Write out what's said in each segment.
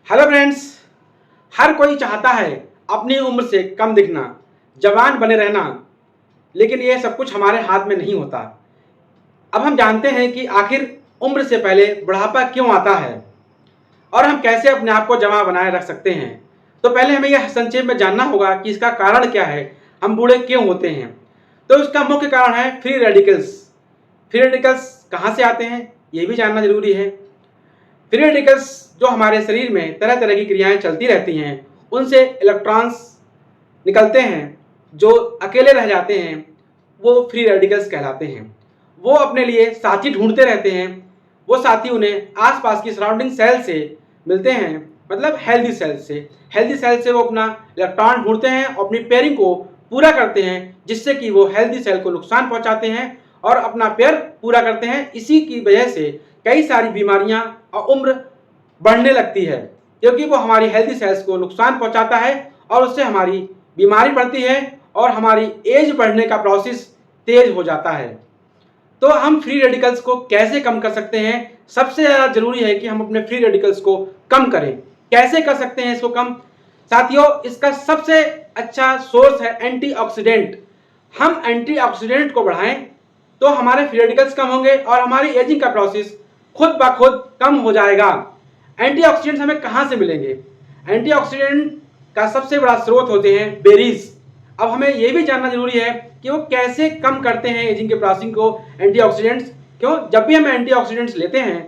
Hello friends, हर कोई चाहता है अपनी उम्र से कम दिखना, जवान बने रहना, लेकिन ये सब कुछ हमारे हाथ में नहीं होता। अब हम जानते हैं कि आखिर उम्र से पहले बुढ़ापा क्यों आता है और हम कैसे अपने आप को जवान बनाए रख सकते हैं। तो पहले हमें यह संक्षेप में जानना होगा कि इसका कारण क्या है, हम बूढ़े क्यों होते हैं। तो इसका मुख्य कारण है फ्री रेडिकल्स। फ्री रेडिकल्स कहाँ से आते हैं ये भी जानना जरूरी है। फ्री रेडिकल्स जो हमारे शरीर में तरह तरह की क्रियाएं चलती रहती हैं, उनसे इलेक्ट्रॉन्स निकलते हैं जो अकेले रह जाते हैं, वो फ्री रेडिकल्स कहलाते हैं। वो अपने लिए साथी ढूंढते रहते हैं। वो साथी उन्हें आसपास की सराउंडिंग सेल से मिलते हैं, मतलब हेल्दी सेल से। हेल्दी सेल से वो अपना इलेक्ट्रॉन ढूंढते हैं और अपनी पेयरिंग को पूरा करते हैं, जिससे कि वो हेल्दी सेल को नुकसान पहुंचाते हैं और अपना पेयर पूरा करते हैं। इसी की वजह से कई सारी बीमारियां और उम्र बढ़ने लगती है, क्योंकि वो हमारी हेल्दी सेल्स को नुकसान पहुंचाता है और उससे हमारी बीमारी बढ़ती है और हमारी एज बढ़ने का प्रोसेस तेज हो जाता है। तो हम फ्री रेडिकल्स को कैसे कम कर सकते हैं? सबसे ज़्यादा जरूरी है कि हम अपने फ्री रेडिकल्स को कम करें। कैसे कर सकते हैं इसको कम? साथियों, इसका सबसे अच्छा सोर्स है एंटीऑक्सीडेंट। हम एंटीऑक्सीडेंट को बढ़ाएं तो हमारे फ्री रेडिकल्स कम होंगे और हमारी एजिंग का प्रोसेस खुद ब खुद कम हो जाएगा। एंटीऑक्सीडेंट्स हमें कहाँ से मिलेंगे? एंटीऑक्सीडेंट का सबसे बड़ा स्रोत होते हैं बेरीज। अब हमें यह भी जानना जरूरी है कि वो कैसे कम करते हैं एजिंग के प्रोसेस को एंटीऑक्सीडेंट्स। क्यों? जब भी हम एंटीऑक्सीडेंट्स लेते हैं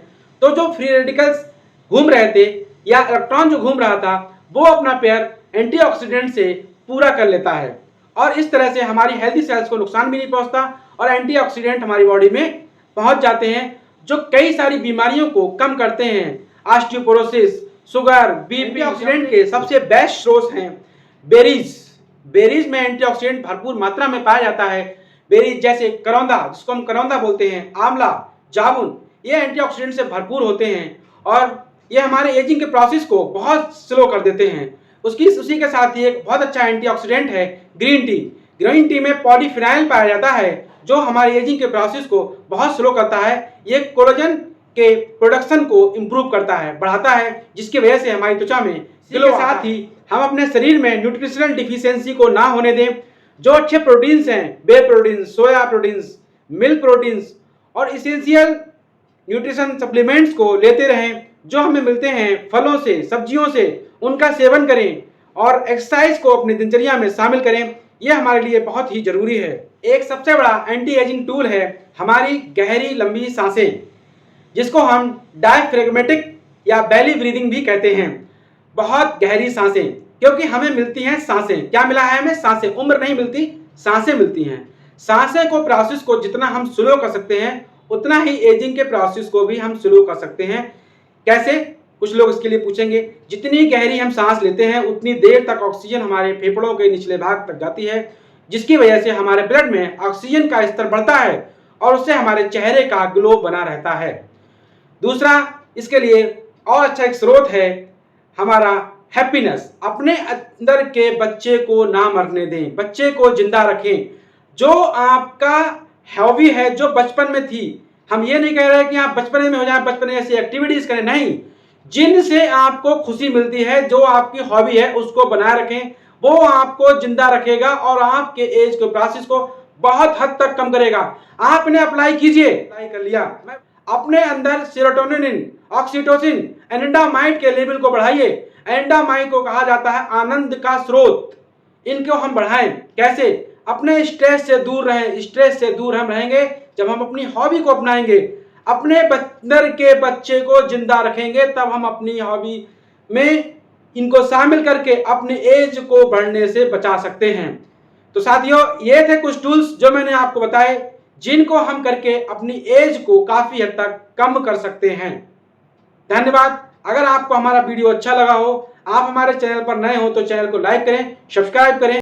तो जो फ्री रेडिकल्स घूम रहे थे या इलेक्ट्रॉन जो घूम रहा था, वो अपना पेयर एंटीऑक्सीडेंट से पूरा कर लेता है और इस तरह से हमारी हेल्दी सेल्स को नुकसान भी नहीं पहुंचता और एंटीऑक्सीडेंट हमारी बॉडी में पहुंच जाते हैं, जो कई सारी बीमारियों को कम करते हैं। Osteoporosis, sugar, BP. ऑक्सीडेंट के सबसे बेस्ट सोर्स हैं बेरीज। बेरीज में एंटीऑक्सीडेंट भरपूर मात्रा में पाया जाता है। बेरीज जैसे करौंदा, जिसको हम करौंदा बोलते हैं, आंवला, जामुन, ये एंटीऑक्सीडेंट से भरपूर होते हैं और ये हमारे एजिंग के प्रोसेस को बहुत स्लो कर देते हैं। उसी के साथ ही एक बहुत अच्छा एंटीऑक्सीडेंट है ग्रीन टी। ग्रीन टी में पॉलीफिनाइल पाया जाता है जो हमारे एजिंग के प्रोसेस को बहुत स्लो करता है। ये कोलेजन के प्रोडक्शन को इंप्रूव करता है, बढ़ाता है, जिसकी वजह से हमारी त्वचा में ग्लो। साथ ही हम अपने शरीर में न्यूट्रिशनल डिफिशियंसी को ना होने दें। जो अच्छे प्रोटीन्स हैं, बे प्रोटीन्स, सोया प्रोटीन्स, मिल्क प्रोटीन्स और इसेंशियल न्यूट्रिशन सप्लीमेंट्स को लेते रहें जो हमें मिलते हैं फलों से, सब्जियों से। उनका सेवन करें और एक्सरसाइज को अपनी दिनचर्या में शामिल करें। यह हमारे लिए बहुत ही जरूरी है। एक सबसे बड़ा एंटी एजिंग टूल है हमारी गहरी लंबी सांसें, जिसको हम डायफ्रेगमेटिक या बेली ब्रीदिंग भी कहते हैं। बहुत गहरी सांसें, क्योंकि हमें मिलती हैं सांसें। क्या मिला है हमें? सांसें। उम्र नहीं मिलती, सांसें मिलती हैं। सांसें को प्रोसेस को जितना हम स्लो कर सकते हैं, उतना ही एजिंग के प्रोसेस को भी हम स्लो कर सकते हैं। कैसे? कुछ लोग इसके लिए पूछेंगे। जितनी गहरी हम सांस लेते हैं, उतनी देर तक ऑक्सीजन हमारे फेफड़ों के निचले भाग तक जाती है, जिसकी वजह से हमारे ब्लड में ऑक्सीजन का स्तर बढ़ता है और उससे हमारे चेहरे का ग्लो बना रहता है। दूसरा, इसके लिए और अच्छा एक स्रोत है हमारा हैप्पीनेस। अपने अंदर के बच्चे को ना मरने दें, बच्चे को जिंदा रखें। जो आपका हॉबी है, जो बचपन में थी, हम ये नहीं कह रहे कि आप बचपन में हो जाए, बचपन में ऐसी एक्टिविटीज करें, नहीं। जिनसे आपको खुशी मिलती है, जो आपकी हॉबी है, उसको बनाए रखें। वो आपको जिंदा रखेगा और आपके एज के प्रोसेस को बहुत हद तक कम करेगा। आपने अप्लाई कीजिए, अप्लाई कर लिया, अपने अंदर सेरोटोनिन, ऑक्सीटोसिन, एंडामाइड के लेवल को बढ़ाइए। एंडामाइड को कहा जाता है आनंद का स्रोत। इनको हम बढ़ाएं। कैसे? अपने स्ट्रेस से दूर रहें। स्ट्रेस से दूर हम रहेंगे जब हम अपनी हॉबी को अपनाएंगे, अपने अंदर के बच्चे को जिंदा रखेंगे, तब हम अपनी हॉबी में इनको शामिल करके अपने एज को बढ़ने से बचा सकते हैं। तो साथियों, ये थे कुछ टूल्स जो मैंने आपको बताए, जिनको हम करके अपनी एज को काफी हद तक कम कर सकते हैं। धन्यवाद। अगर आपको हमारा वीडियो अच्छा लगा हो, आप हमारे चैनल पर नए हो तो चैनल को लाइक करें, सब्सक्राइब करें।